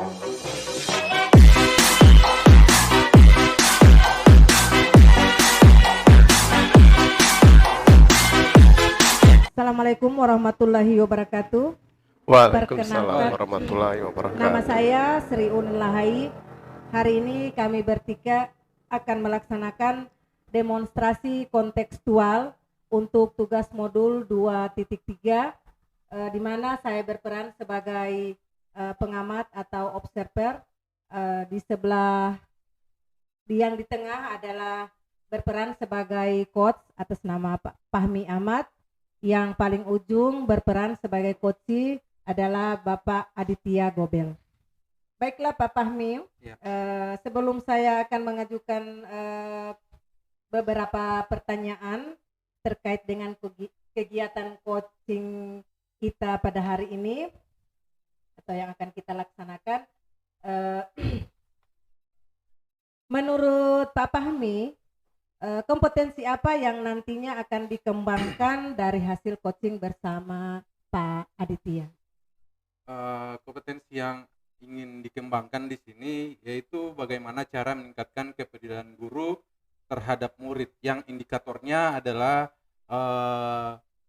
Assalamualaikum warahmatullahi wabarakatuh. Waalaikumsalam warahmatullahi wabarakatuh. Nama saya Sri Unin Lahai. Hari ini kami bertiga akan melaksanakan demonstrasi kontekstual untuk tugas modul 2.3 di mana saya berperan sebagai pengamat atau observer. Yang di tengah adalah berperan sebagai coach atas nama Pak Fahmi Ahmad. Yang paling ujung berperan sebagai coach adalah Bapak Aditya Gobel. Baiklah Pak Fahmi, ya. Sebelum saya akan mengajukan beberapa pertanyaan terkait dengan kegiatan coaching kita pada hari ini atau yang akan kita laksanakan, menurut Pak Fahmi, kompetensi apa yang nantinya akan dikembangkan dari hasil coaching bersama Pak Aditya? Kompetensi yang ingin dikembangkan di sini yaitu bagaimana cara meningkatkan kepedulian guru terhadap murid, yang indikatornya adalah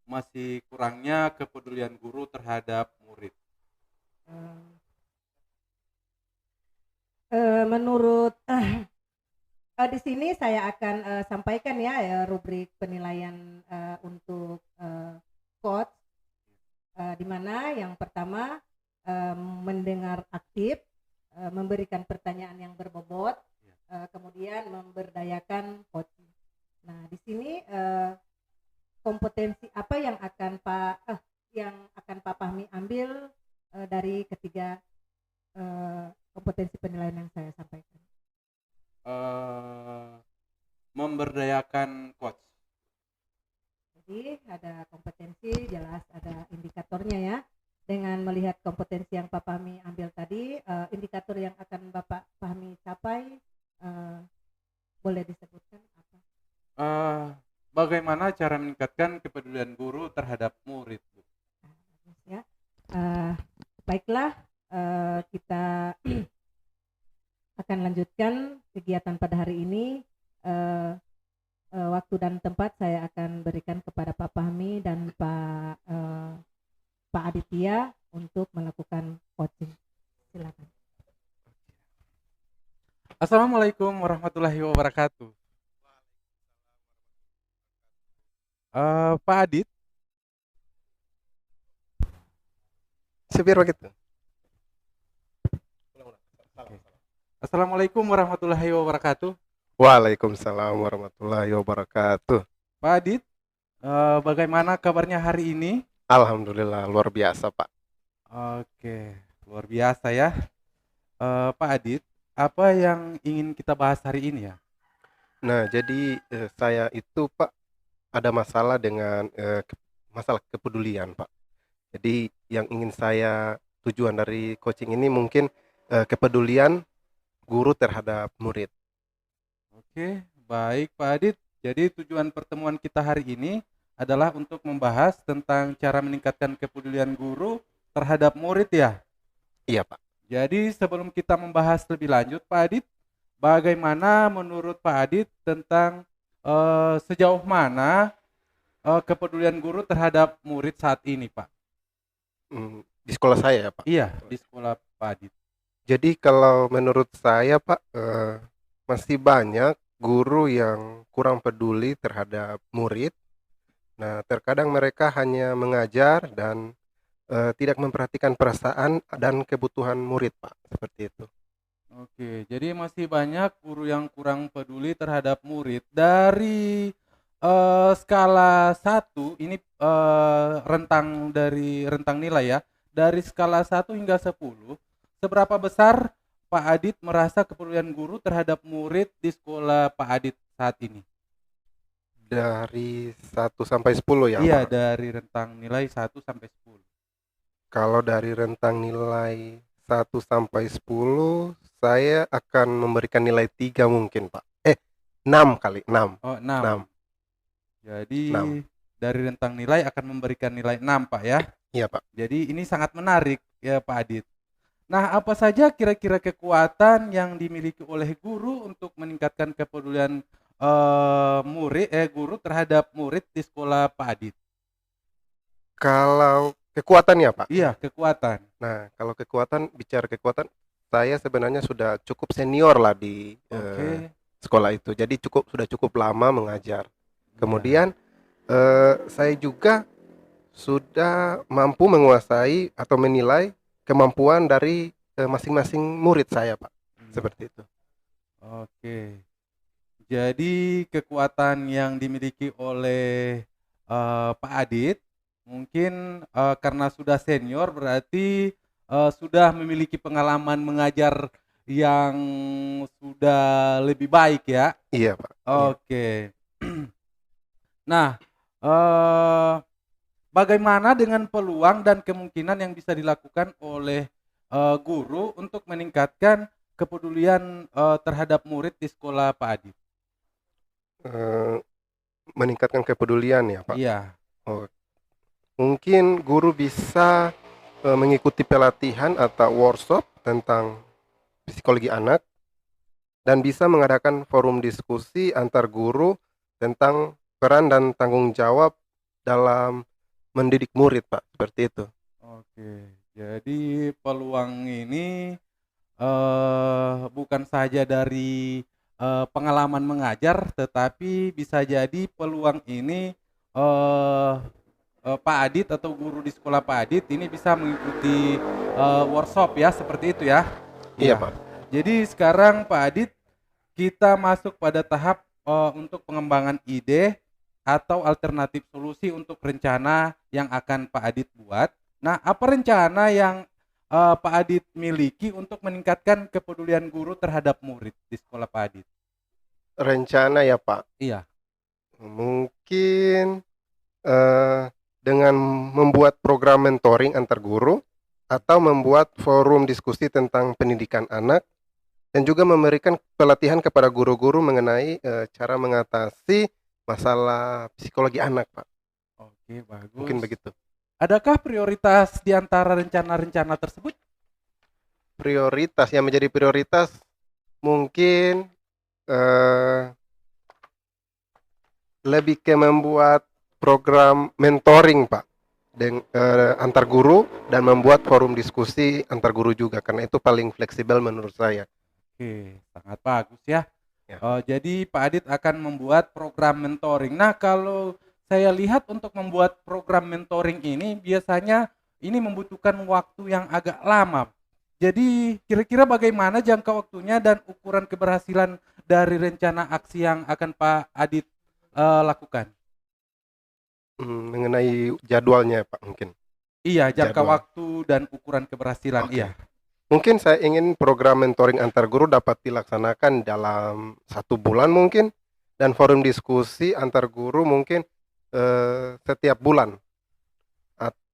masih kurangnya kepedulian guru terhadap murid. Menurut di sini saya akan sampaikan ya rubrik penilaian untuk coach, di mana yang pertama mendengar aktif, memberikan pertanyaan yang berbobot, kemudian memberdayakan coach. Nah di sini kompetensi apa yang akan Pak Fahmi ambil dari ketiga kompetensi penilaian yang saya sampaikan? Memberdayakan coach. Jadi ada kompetensi, jelas ada indikatornya ya. Dengan melihat kompetensi yang Pak Fahmi ambil tadi, indikator yang akan Bapak Fahmi capai, boleh disebutkan apa? Bagaimana cara meningkatkan kepedulian guru terhadap murid, Bu? Ya. Baiklah, kita akan lanjutkan kegiatan pada hari ini. Waktu dan tempat saya akan berikan kepada Pak Fahmi dan Pak Aditya untuk melakukan coaching. Silakan. Assalamualaikum warahmatullahi wabarakatuh. Pak Adit. Supir begitu. Assalamualaikum warahmatullahi wabarakatuh. Waalaikumsalam warahmatullahi wabarakatuh. Pak Adit, bagaimana kabarnya hari ini? Alhamdulillah luar biasa Pak. Oke, luar biasa ya. Pak Adit, apa yang ingin kita bahas hari ini ya? Nah jadi saya itu Pak ada masalah dengan masalah kepedulian Pak. Jadi yang ingin saya tujuan dari coaching ini mungkin kepedulian guru terhadap murid. Oke, baik Pak Adit. Jadi tujuan pertemuan kita hari ini adalah untuk membahas tentang cara meningkatkan kepedulian guru terhadap murid ya? Iya Pak. Jadi sebelum kita membahas lebih lanjut Pak Adit, bagaimana menurut Pak Adit tentang sejauh mana kepedulian guru terhadap murid saat ini Pak? Di sekolah saya ya Pak? Iya, di sekolah Pak Adit. Jadi kalau menurut saya Pak, masih banyak guru yang kurang peduli terhadap murid. Nah terkadang mereka hanya mengajar dan tidak memperhatikan perasaan dan kebutuhan murid Pak, seperti itu. Oke, jadi masih banyak guru yang kurang peduli terhadap murid. Dari skala 1, ini rentang nilai ya. Dari skala 1 hingga 10, seberapa besar Pak Adit merasa kepedulian guru terhadap murid di sekolah Pak Adit saat ini? Dari 1 sampai 10 ya Iya, Pak? dari rentang nilai 1 sampai 10. Kalau dari rentang nilai 1 sampai 10, saya akan memberikan nilai 3 mungkin Pak. 6 kali, 6. Oh, 6. 6. Jadi 6. dari rentang nilai akan memberikan nilai 6 Pak ya? Iya Pak. Jadi ini sangat menarik ya Pak Adit. Nah, apa saja kira-kira kekuatan yang dimiliki oleh guru untuk meningkatkan kepedulian guru terhadap murid di sekolah Pak Adit? Kalau kekuatannya, Pak. Iya, kekuatan. Nah, kalau bicara kekuatan, saya sebenarnya sudah cukup senior lah di Oke. sekolah itu. Jadi sudah cukup lama mengajar. Ya. Kemudian saya juga sudah mampu menguasai atau menilai kemampuan dari masing-masing murid saya, Pak. Seperti itu. Oke. Jadi kekuatan yang dimiliki oleh Pak Adit mungkin karena sudah senior berarti sudah memiliki pengalaman mengajar yang sudah lebih baik ya. Iya, Pak. Oke. Nah, eh, bagaimana dengan peluang dan kemungkinan yang bisa dilakukan oleh guru untuk meningkatkan kepedulian terhadap murid di sekolah Pak Adit? Meningkatkan kepedulian ya, Pak. Iya. Oh, mungkin guru bisa mengikuti pelatihan atau workshop tentang psikologi anak dan bisa mengadakan forum diskusi antar guru tentang peran dan tanggung jawab dalam mendidik murid, Pak. Seperti itu. Oke. Jadi peluang ini bukan saja dari pengalaman mengajar, tetapi bisa jadi peluang ini eh Pak Adit atau guru di sekolah Pak Adit ini bisa mengikuti workshop ya, seperti itu ya. Iya, Iya. Pak. Jadi sekarang Pak Adit kita masuk pada tahap untuk pengembangan ide atau alternatif solusi untuk rencana yang akan Pak Adit buat. Nah, apa rencana yang Pak Adit miliki untuk meningkatkan kepedulian guru terhadap murid di sekolah Pak Adit? Rencana ya, Pak. Iya. Mungkin dengan membuat program mentoring antar guru atau membuat forum diskusi tentang pendidikan anak dan juga memberikan pelatihan kepada guru-guru mengenai cara mengatasi masalah psikologi anak, Pak. Oke, bagus. Mungkin begitu. Adakah prioritas di antara rencana-rencana tersebut? Prioritas yang menjadi prioritas mungkin lebih ke membuat program mentoring, Pak, antar guru dan membuat forum diskusi antar guru juga karena itu paling fleksibel menurut saya. Oke, sangat bagus ya. Ya. Jadi Pak Adit akan membuat program mentoring. Nah, kalau saya lihat untuk membuat program mentoring ini biasanya ini membutuhkan waktu yang agak lama. Jadi kira-kira bagaimana jangka waktunya dan ukuran keberhasilan dari rencana aksi yang akan Pak Adit lakukan? Mengenai jadwalnya, Pak, mungkin. Iya, jangka Jadwal. waktu dan ukuran keberhasilan. Oke. Iya. Mungkin saya ingin program mentoring antar guru dapat dilaksanakan dalam 1 bulan mungkin dan forum diskusi antar guru mungkin setiap bulan.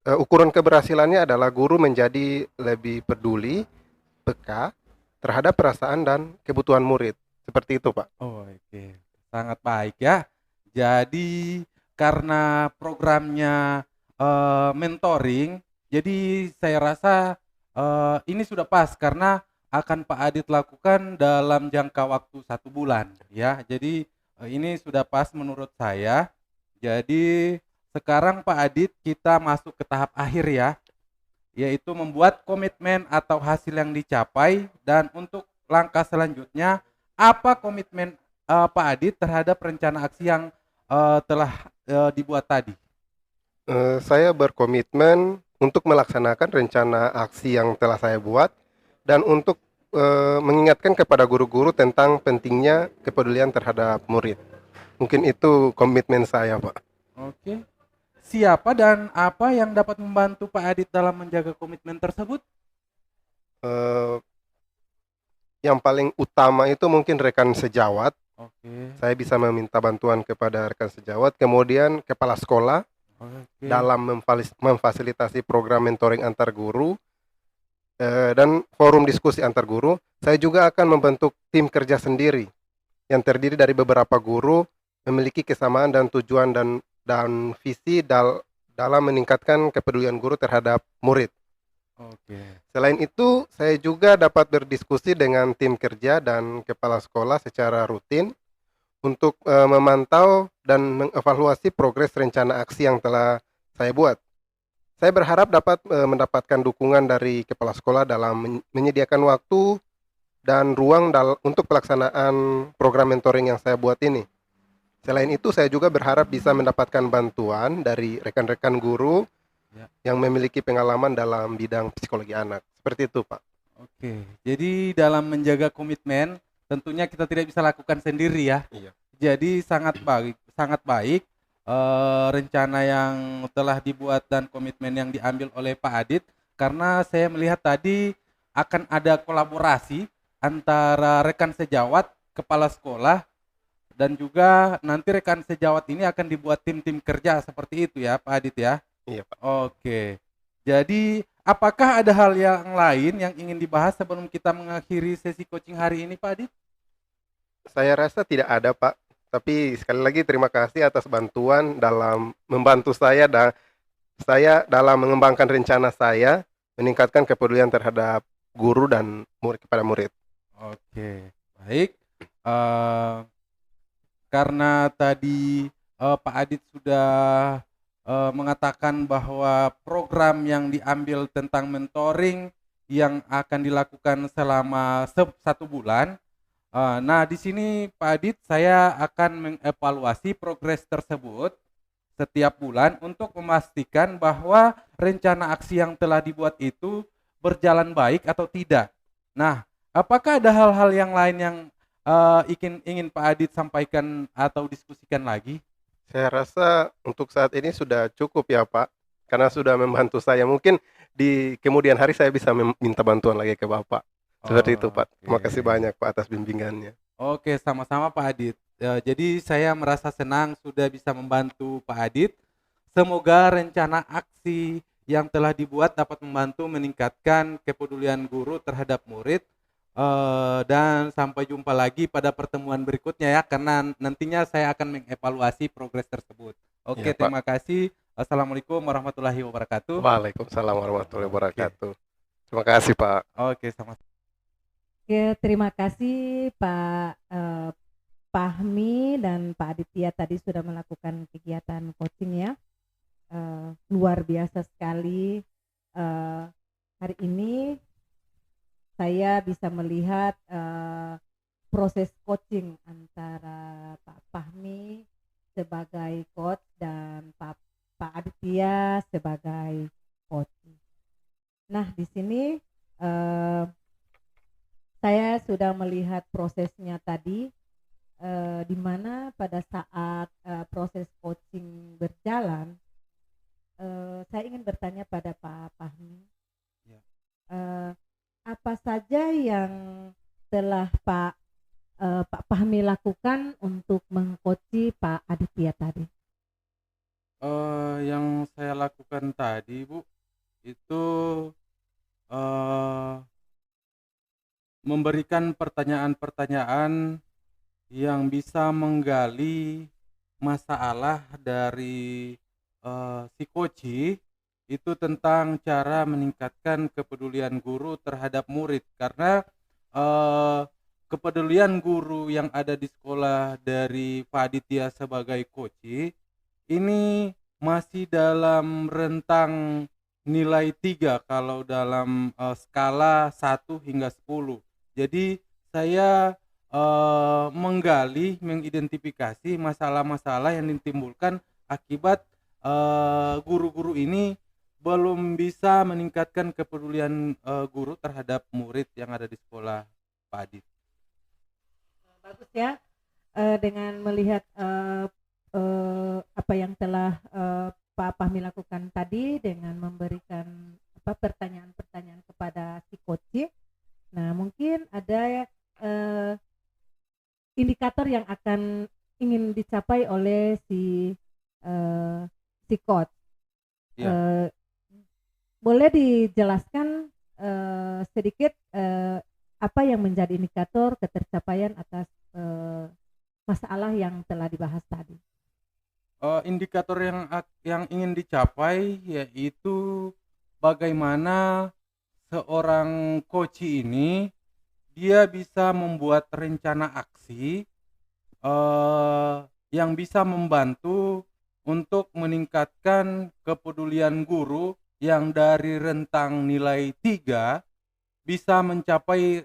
Ukuran keberhasilannya adalah guru menjadi lebih peduli, peka terhadap perasaan dan kebutuhan murid. Seperti itu, Pak. Oh, oke. Sangat baik ya. Jadi karena programnya mentoring, jadi saya rasa ini sudah pas karena akan Pak Adit lakukan dalam jangka waktu 1 bulan ya. Jadi ini sudah pas menurut saya. Jadi sekarang Pak Adit kita masuk ke tahap akhir ya, yaitu membuat komitmen atau hasil yang dicapai. Dan untuk langkah selanjutnya, apa komitmen Pak Adit terhadap rencana aksi yang telah dibuat tadi? Saya berkomitmen untuk melaksanakan rencana aksi yang telah saya buat dan untuk mengingatkan kepada guru-guru tentang pentingnya kepedulian terhadap murid. Mungkin itu komitmen saya, Pak. Oke. Siapa dan apa yang dapat membantu Pak Adit dalam menjaga komitmen tersebut? Yang paling utama itu mungkin rekan sejawat. Oke. Saya bisa meminta bantuan kepada rekan sejawat, kemudian kepala sekolah dalam memfasilitasi program mentoring antar guru dan forum diskusi antar guru. Saya juga akan membentuk tim kerja sendiri yang terdiri dari beberapa guru memiliki kesamaan dan tujuan dan visi dalam meningkatkan kepedulian guru terhadap murid. Oke. Selain itu, saya juga dapat berdiskusi dengan tim kerja dan kepala sekolah secara rutin untuk memantau dan mengevaluasi progres rencana aksi yang telah saya buat. Saya berharap dapat mendapatkan dukungan dari kepala sekolah dalam menyediakan waktu dan ruang untuk pelaksanaan program mentoring yang saya buat ini. Selain itu, saya juga berharap bisa mendapatkan bantuan dari rekan-rekan guru Ya. yang memiliki pengalaman dalam bidang psikologi anak. Seperti itu, Pak. Oke. Jadi dalam menjaga komitmen, tentunya kita tidak bisa lakukan sendiri ya. Iya. Jadi sangat baik rencana yang telah dibuat dan komitmen yang diambil oleh Pak Adit, karena saya melihat tadi akan ada kolaborasi antara rekan sejawat, kepala sekolah, dan juga nanti rekan sejawat ini akan dibuat tim-tim kerja seperti itu ya Pak Adit ya. Iya, Pak. Oke. Jadi apakah ada hal yang lain yang ingin dibahas sebelum kita mengakhiri sesi coaching hari ini Pak Adit? Saya rasa tidak ada, Pak. Tapi sekali lagi terima kasih atas bantuan dalam membantu saya dan saya dalam mengembangkan rencana saya meningkatkan kepedulian terhadap guru dan murid kepada murid. Oke, baik. Eh, karena tadi Pak Adit sudah mengatakan bahwa program yang diambil tentang mentoring yang akan dilakukan selama 1 bulan. Nah, di sini Pak Adit, saya akan mengevaluasi progres tersebut setiap bulan untuk memastikan bahwa rencana aksi yang telah dibuat itu berjalan baik atau tidak. Nah, apakah ada hal-hal yang lain yang ingin Pak Adit sampaikan atau diskusikan lagi? Saya rasa untuk saat ini sudah cukup ya, Pak. Karena sudah membantu saya. Mungkin di kemudian hari saya bisa minta bantuan lagi ke Bapak. Seperti itu, Pak. Terima kasih Oke. banyak, Pak, atas bimbingannya. Oke, sama-sama Pak Adit. Jadi saya merasa senang sudah bisa membantu Pak Adit. Semoga rencana aksi yang telah dibuat dapat membantu meningkatkan kepedulian guru terhadap murid. Dan sampai jumpa lagi pada pertemuan berikutnya ya, karena nantinya saya akan mengevaluasi progres tersebut. Oke, Iya, Pak. terima kasih. Assalamualaikum warahmatullahi wabarakatuh. Waalaikumsalam warahmatullahi Oke, wabarakatuh. Terima kasih, Pak. oke, sama. Oke, terima kasih Pak Fahmi dan Pak Aditya tadi sudah melakukan kegiatan coaching ya. Luar biasa sekali. Hari ini saya bisa melihat proses coaching antara Pak Fahmi sebagai coach dan Pak Aditya sebagai coach. Nah, di sini saya sudah melihat prosesnya tadi, di mana pada saat proses coaching berjalan, saya ingin bertanya pada Pak Fahmi, Ya. apa saja yang telah Pak Fahmi lakukan untuk mengcoachi Pak Aditya tadi? Yang saya lakukan tadi, Bu, itu memberikan pertanyaan-pertanyaan yang bisa menggali masalah dari si coach itu tentang cara meningkatkan kepedulian guru terhadap murid, karena kepedulian guru yang ada di sekolah dari Pak Aditya sebagai coach ini masih dalam rentang nilai 3 kalau dalam skala 1 hingga 10. Jadi saya mengidentifikasi masalah-masalah yang ditimbulkan akibat guru-guru ini belum bisa meningkatkan kepedulian guru terhadap murid yang ada di sekolah Pak Adit. Bagus ya, dengan melihat apa yang telah Pak Fahmi lakukan tadi dengan memberikan pertanyaan-pertanyaan kepada si coach. Nah, mungkin ada indikator yang akan ingin dicapai oleh si coach. Ya. Boleh dijelaskan sedikit apa yang menjadi indikator ketercapaian atas masalah yang telah dibahas tadi? Indikator yang ingin dicapai yaitu bagaimana seorang coach ini dia bisa membuat rencana aksi yang bisa membantu untuk meningkatkan kepedulian guru yang dari rentang nilai 3 bisa mencapai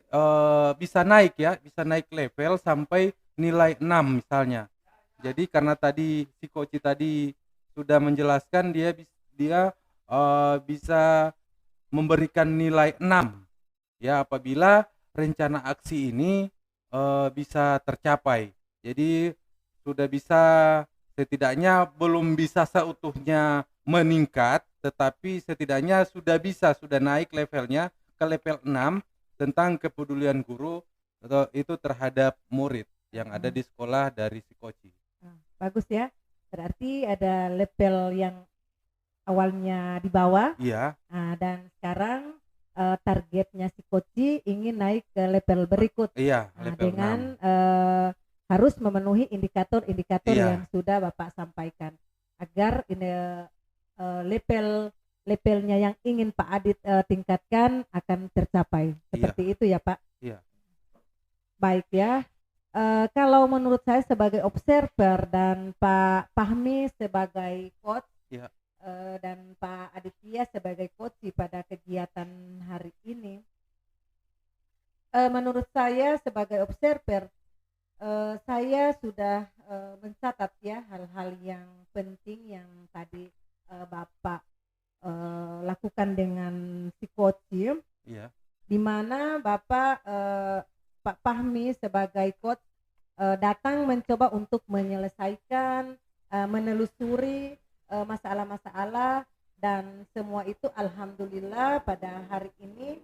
bisa naik ya, bisa naik level sampai nilai 6 misalnya. Jadi karena tadi si coach tadi sudah menjelaskan dia bisa memberikan nilai 6 ya apabila rencana aksi ini bisa tercapai. Jadi sudah bisa setidaknya belum bisa seutuhnya meningkat, tetapi setidaknya sudah naik levelnya ke level 6 tentang kepedulian guru itu terhadap murid yang ada di sekolah dari si Koci. Bagus ya. Berarti ada level yang awalnya di bawah. Iya. Dan sekarang targetnya si Koci ingin naik ke level berikut. Iya, level dengan 6. Harus memenuhi indikator-indikator Iya. yang sudah Bapak sampaikan agar ini levelnya yang ingin Pak Adit tingkatkan akan tercapai. Seperti itu ya Pak. Iya. Baik ya. Kalau menurut saya sebagai observer dan Pak Fahmi sebagai coach, Iya. Dan Pak Aditya sebagai coach pada kegiatan hari ini, menurut saya sebagai observer, saya sudah mencatat ya hal-hal yang penting yang tadi Bapak lakukan dengan si coach, Iya. di mana Bapak Pak Fahmi sebagai coach datang mencoba untuk menyelesaikan, menelusuri masalah-masalah, dan semua itu alhamdulillah pada hari ini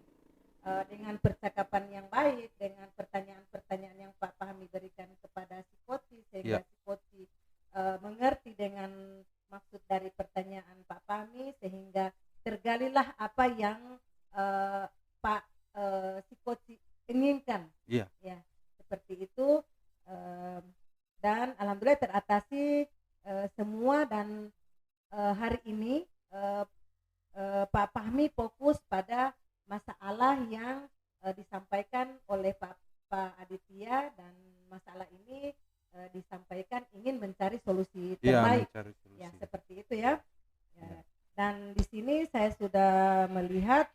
dengan percakapan yang baik, dengan pertanyaan-pertanyaan yang Pak Fahmi berikan kepada si coach sehingga si coach mengerti dengan maksud dari pertanyaan Pak Fahmi, sehingga tergalilah apa yang Pak si coach inginkan. Iya. Ya, seperti itu, dan alhamdulillah teratasi semua, dan hari ini Pak Fahmi fokus pada masalah yang disampaikan oleh Pak Aditya, dan masalah ini disampaikan ingin mencari solusi terbaik. Ya, seperti itu ya. Dan di sini saya sudah melihat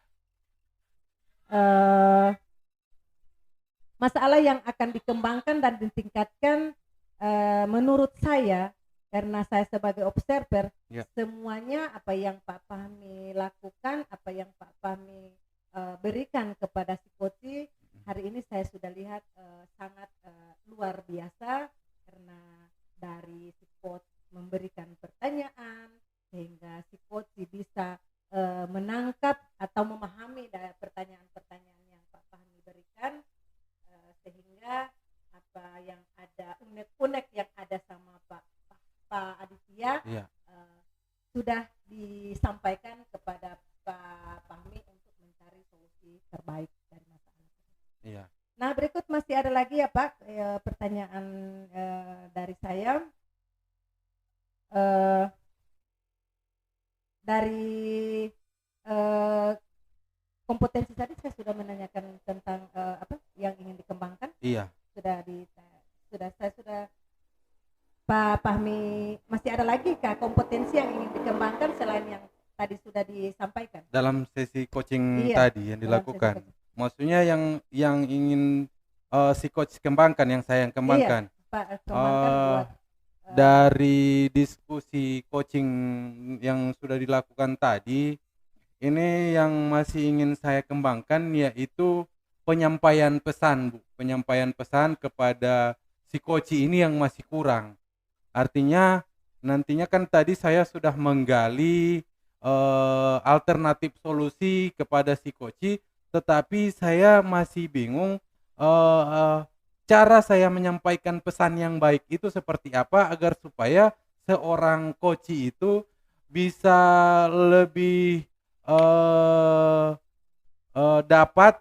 masalah yang akan dikembangkan dan ditingkatkan, menurut saya, karena saya sebagai observer, semuanya apa yang Pak Fahmi lakukan, apa yang Pak Fahmi berikan kepada si Koci, hari ini saya sudah lihat sangat luar biasa, karena dari si Koci memberikan pertanyaan sehingga si Koci bisa menangkap atau memahami dari pertanyaan-pertanyaan yang Pak Fahmi berikan, sehingga apa yang ada unek-unek yang ada sama Pak Aditya sudah disampaikan kepada Pak Fahmi untuk mencari solusi terbaik dari masalah. Iya. Nah, berikut masih ada lagi ya Pak pertanyaan dari saya. Dari kompetensi tadi saya sudah menanyakan tentang apa yang ingin dikembangkan. Iya. Saya sudah Pak Fahmi, masih ada lagi kah kompetensi yang ingin dikembangkan selain yang tadi sudah disampaikan dalam sesi coaching tadi yang dilakukan? Maksudnya yang ingin si coach kembangkan, yang saya kembangkan. Iya, Pak, kembangkan buat dari diskusi coaching yang sudah dilakukan tadi, ini yang masih ingin saya kembangkan yaitu penyampaian pesan, Bu. Penyampaian pesan kepada si coach ini yang masih kurang. Artinya nantinya kan tadi saya sudah menggali alternatif solusi kepada si coach, tetapi saya masih bingung cara saya menyampaikan pesan yang baik itu seperti apa agar supaya seorang coach itu bisa lebih dapat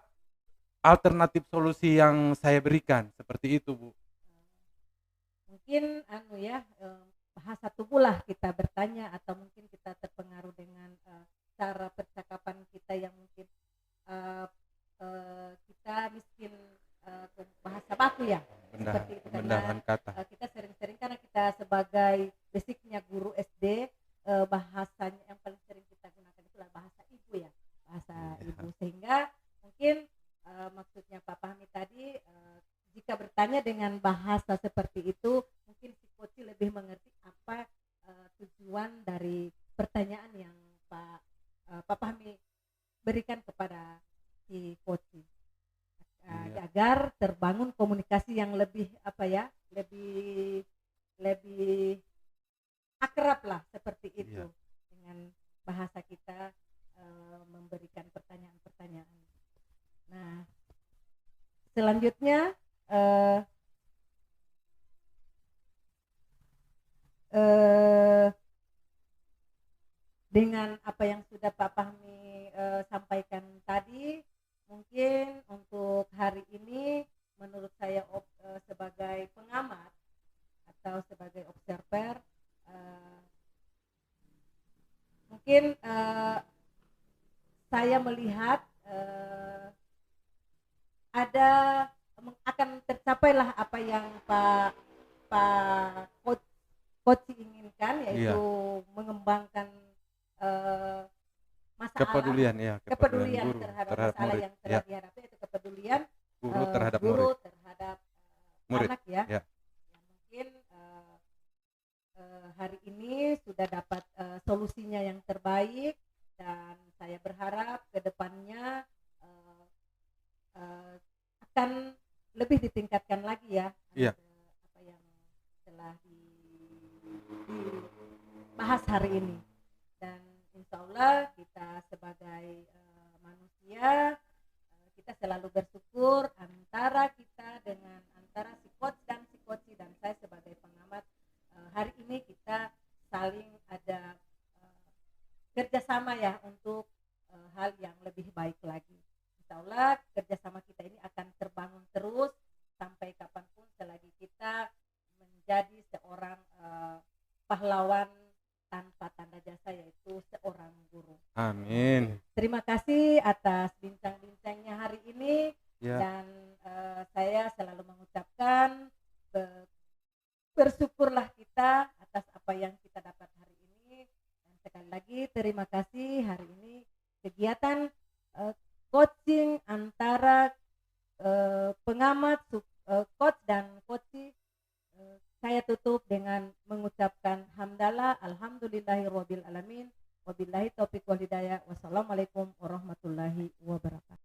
alternatif solusi yang saya berikan, seperti itu Bu. Mungkin bahasa tubuhlah kita bertanya, atau mungkin kita terpengaruh dengan cara percakapan kita yang mungkin eh, kita miskin bahasa baku ya, seperti itu karena Mendahan kata. kita sering-sering karena kita sebagai basicnya guru SD, bahasanya yang paling sering kita gunakan itulah bahasa ibu ya, bahasa ibu, sehingga mungkin maksudnya Pak Fahmi tadi, jika bertanya dengan bahasa seperti itu mungkin si Koci lebih mengerti apa tujuan dari pertanyaan yang Pak Fahmi berikan kepada si Koci, agar terbangun komunikasi yang lebih lebih akrab lah seperti itu, dengan bahasa kita memberikan pertanyaan-pertanyaan. Nah, selanjutnya dengan apa yang sudah Pak Fahmi sampaikan tadi, mungkin untuk hari ini menurut saya sebagai pengamat atau sebagai observer, mungkin saya melihat akan tercapailah apa yang Pak Coach inginkan, yaitu mengembangkan masalah kepedulian guru terhadap masalah murid. yang telah dihadapi, itu kepedulian Guru terhadap guru murid. terhadap Murid, anak ya. ya. Mungkin hari ini sudah dapat solusinya yang terbaik, dan saya berharap kedepannya akan lebih ditingkatkan lagi ya, apa yang telah dibahas hari ini. Dan insya Allah kita sebagai manusia, kita selalu bersyukur antara si coach dan si coachi dan saya sebagai pengamat, hari ini kita saling ada kerjasama ya untuk hal yang lebih baik lagi. Insya Allah kerjasama kita ini akan terbangun terus sampai kapanpun selagi kita menjadi seorang pahlawan tanpa tanda jasa, yaitu seorang guru. Amin. Terima kasih atas bincang-bincangnya hari ini, dan saya selalu mengucapkan bersyukurlah kita atas apa yang kita dapat hari ini. Dan sekali lagi terima kasih, hari ini kegiatan coaching antara pengamat, coach dan coachi, saya tutup dengan mengucapkan hamdalah alhamdulillahirabbil alamin, wabillahi taufiq wal hidayah, wassalamualaikum warahmatullahi wabarakatuh.